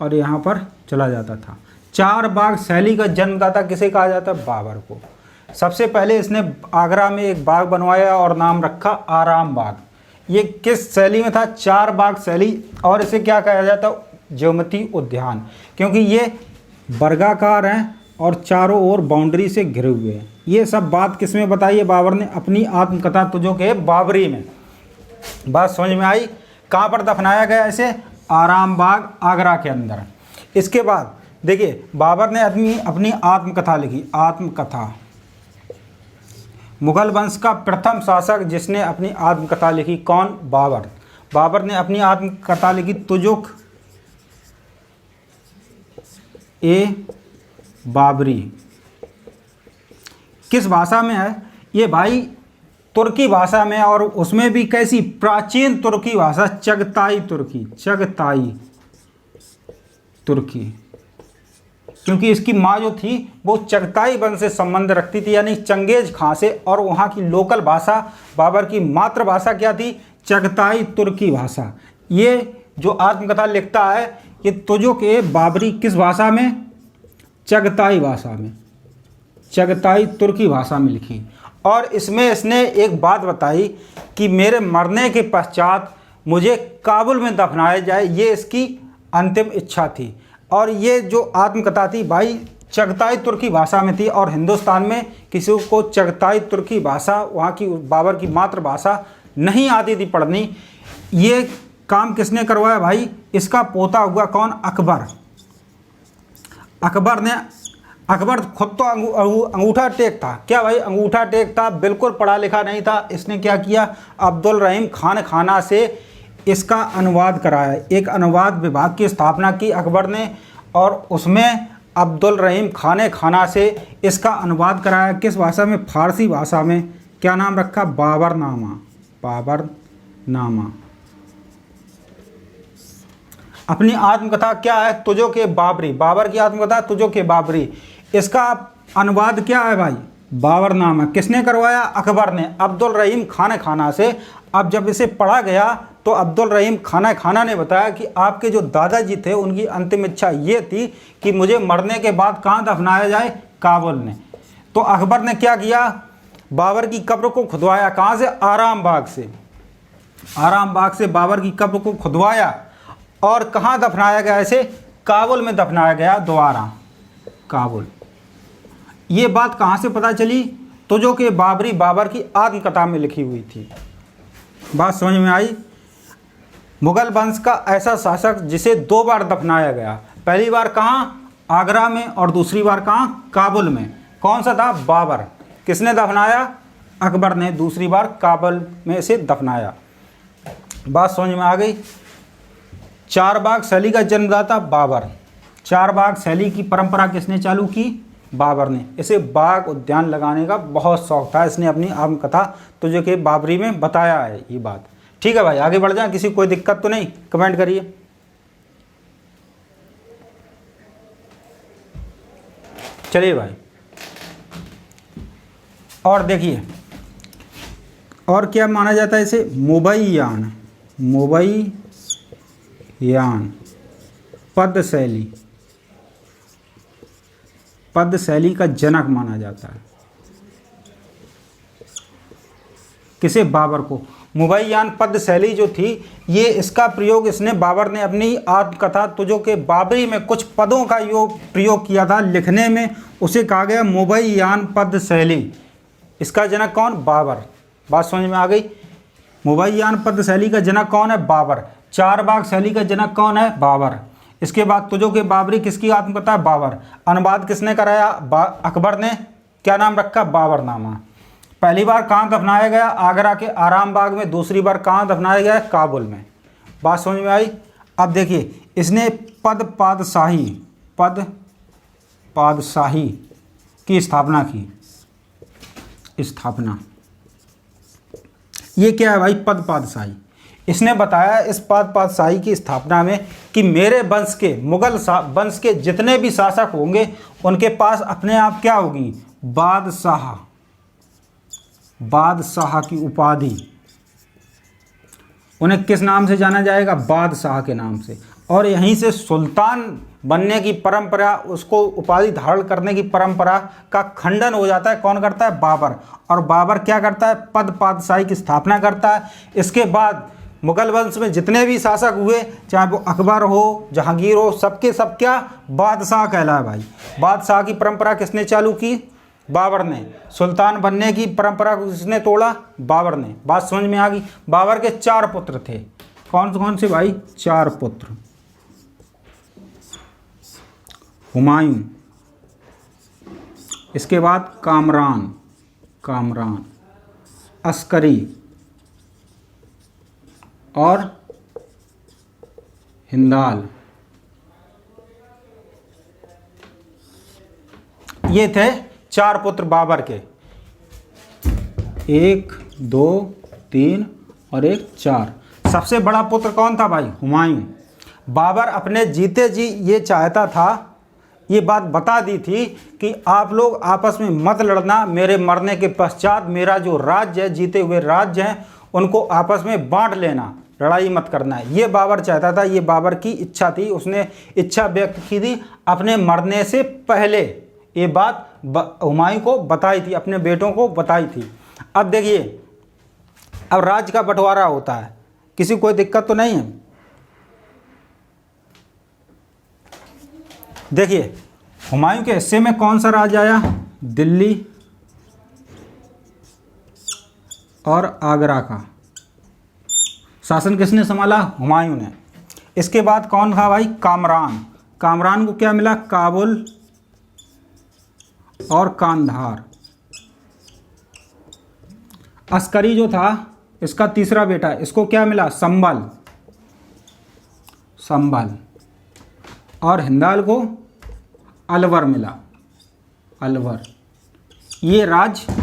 और यहाँ पर चला जाता था। चार बाग शैली का जन्मदाता किसे कहा जाता है? बाबर को। सबसे पहले इसने आगरा में एक बाग बनवाया और नाम रखा आराम बाग। ये किस शैली में था? चार बाग शैली। और इसे क्या कहा जाता? ज्योमिति उद्यान, क्योंकि ये वर्गाकार हैं और चारों ओर बाउंड्री से घिरे हुए हैं। ये सब बात किस में बताई है बाबर ने? अपनी आत्मकथा तुझो के बाबरी में। बात समझ में आई? कहाँ पर दफनाया गया इसे? आराम बाग, आगरा के अंदर। इसके बाद देखिए, बाबर ने अपनी आत्मकथा लिखी। आत्मकथा, मुगल वंश का प्रथम शासक जिसने अपनी आत्मकथा लिखी, कौन? बाबर। बाबर ने अपनी आत्मकथा लिखी तुजुक ए बाबरी। किस भाषा में है ये भाई? तुर्की भाषा में। और उसमें भी कैसी? प्राचीन तुर्की भाषा, चगताई तुर्की, चगताई तुर्की। क्योंकि इसकी माँ जो थी वो चगताई वंश से संबंध रखती थी, यानी चंगेज खां से। और वहाँ की लोकल भाषा, बाबर की मातृभाषा क्या थी? चगताई तुर्की भाषा। ये जो आत्मकथा लिखता है, ये तुजुक ए बाबरी किस भाषा में? चगताई भाषा में, चगताई तुर्की भाषा में लिखी। और इसमें इसने एक बात बताई कि मेरे मरने के पश्चात मुझे काबुल में दफनाया जाए, ये इसकी अंतिम इच्छा थी। और ये जो आत्मकथा थी भाई चगताई तुर्की भाषा में थी। और हिंदुस्तान में किसी को चगताई तुर्की भाषा, वहाँ की बाबर की मातृभाषा नहीं आती थी पढ़नी। ये काम किसने करवाया भाई? इसका पोता हुआ कौन? अकबर। अकबर खुद तो अंगूठा टेक था। क्या भाई? अंगूठा टेक था, बिल्कुल पढ़ा लिखा नहीं था। इसने क्या किया? अब्दुल रहीम खान खाना से इसका अनुवाद कराया। एक अनुवाद विभाग की स्थापना की अकबर ने और उसमें अब्दुल रहीम खान खाना से इसका अनुवाद कराया। किस भाषा में? फारसी भाषा में। क्या नाम रखा? बाबरनामा, बाबरनामा। अपनी आत्मकथा क्या है? तुझो के बाबरी। बाबर की आत्मकथा तुझो के बाबरी। इसका अनुवाद क्या है भाई? बाबरनामा। किसने करवाया? अकबर ने अब्दुल रहीम खान खाना से। अब जब इसे पढ़ा गया तो अब्दुल रहीम खान खाना ने बताया कि आपके जो दादाजी थे उनकी अंतिम इच्छा ये थी कि मुझे मरने के बाद कहाँ दफनाया जाए? काबुल में। तो अकबर ने क्या किया? बाबर की कब्र को खुदवाया। कहाँ से? आराम बाग से। आराम बाग से बाबर की कब्र को खुदवाया और कहाँ दफनाया गया इसे? काबुल में दफनाया गया दोबारा, काबुल। ये बात कहाँ से पता चली? तुझो के बाबरी बाबर की आत्मकथा में लिखी हुई थी। बात समझ में आई? मुगल वंश का ऐसा शासक जिसे दो बार दफनाया गया। पहली बार कहाँ? आगरा में और दूसरी बार कहाँ? काबुल में। कौन सा था? बाबर। किसने दफनाया? अकबर ने दूसरी बार काबुल में इसे दफनाया। बात समझ में आ गई? चारबाग शैली का जन्मदाता बाबर। चारबाग शैली की परंपरा किसने चालू की? बाबर ने। इसे बाग उद्यान लगाने का बहुत शौक था, इसने अपनी आत्मकथा तुझे के बाबरी में बताया है ये बात। ठीक है भाई, आगे बढ़ जाए। किसी कोई दिक्कत तो नहीं? कमेंट करिए। चलिए भाई, और देखिए और क्या माना जाता है इसे? मुबैयान। मुबैयान पद शैली का जनक माना जाता है। किसे? बाबर को। मुबैयान पद शैली जो थी, ये इसका प्रयोग इसने बाबर ने अपनी आत्मकथा तुझो के बाबरी में कुछ पदों का प्रयोग किया था लिखने में, उसे कहा गया मुबैयान पद शैली। इसका जनक कौन? बाबर। बात समझ में आ गई? मुबैयान पद शैली का जनक कौन है? बाबर। चारबाग शैली का जनक कौन है? बाबर। इसके बाद तुझो के बाबरी किसकी आत्मकथा है? बाबर। अनुवाद किसने कराया? अकबर ने। क्या नाम रखा? बाबरनामा। पहली बार कहाँ दफनाया गया? आगरा के आराम बाग में। दूसरी बार कहाँ दफनाया गया? काबुल में। बात समझ में आई? अब देखिए, इसने पद पादशाही की स्थापना की। ये क्या है भाई? पद पादशाही। इसने बताया इस पद पादशाही की स्थापना में कि मेरे वंश के, मुगल वंश के जितने भी शासक होंगे उनके पास अपने आप क्या होगी? बादशाह की उपाधि। उन्हें किस नाम से जाना जाएगा? बादशाह के नाम से। और यहीं से सुल्तान बनने की परंपरा, उसको उपाधि धारण करने की परंपरा का खंडन हो जाता है। कौन करता है? बाबर। और बाबर क्या करता है? पद पादशाही की स्थापना करता है। इसके बाद मुगल वंश में जितने भी शासक हुए, चाहे वो अकबर हो, जहांगीर हो, सबके सब क्या? बादशाह कहलाए भाई। बादशाह की परंपरा किसने चालू की? बाबर ने। सुल्तान बनने की परंपरा को किसने तोड़ा? बाबर ने। बात समझ में आ गई? बाबर के 4 पुत्र थे। कौन से भाई? 4 पुत्र। हुमायूं, इसके बाद कामरान, अस्करी और हिंदाल। ये थे 4 पुत्र बाबर के। 1 2 3 और 1 4। सबसे बड़ा पुत्र कौन था भाई? हुमायूं। बाबर अपने जीते जी ये चाहता था, ये बात बता दी थी कि आप लोग आपस में मत लड़ना, मेरे मरने के पश्चात मेरा जो राज्य है, जीते हुए राज्य हैं, उनको आपस में बांट लेना, लड़ाई मत करना है। ये बाबर चाहता था, ये बाबर की इच्छा थी। उसने इच्छा व्यक्त की थी अपने मरने से पहले। ये बात हुमायूं को बताई थी, अपने बेटों को बताई थी। अब देखिए, अब राज्य का बंटवारा होता है, किसी कोई दिक्कत तो नहीं है? देखिए, हुमायूं के हिस्से में कौन सा राज्य आया? दिल्ली और आगरा का शासन किसने संभाला? हुमायूं ने। इसके बाद कौन था भाई? कामरान को क्या मिला? काबुल और कांधार। अस्करी जो था इसका तीसरा बेटा, इसको क्या मिला? संबल। और हिंदाल को अलवर मिला। ये राज्य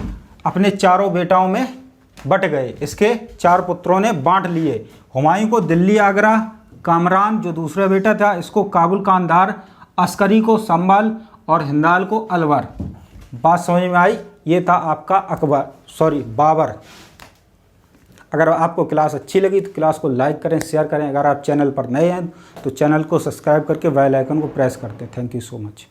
अपने 4 बेटाओं में बट गए। इसके 4 पुत्रों ने बांट लिए। हुमायूं को दिल्ली आगरा, कामरान जो दूसरा बेटा था इसको काबुल कांधार, अस्करी को संबल और हिंदाल को अलवर। बात समझ में आई? ये था आपका बाबर। अगर आपको क्लास अच्छी लगी तो क्लास को लाइक करें, शेयर करें। अगर आप चैनल पर नए हैं तो चैनल को सब्सक्राइब करके बेल आइकन को प्रेस करते हैं। Thank you so much.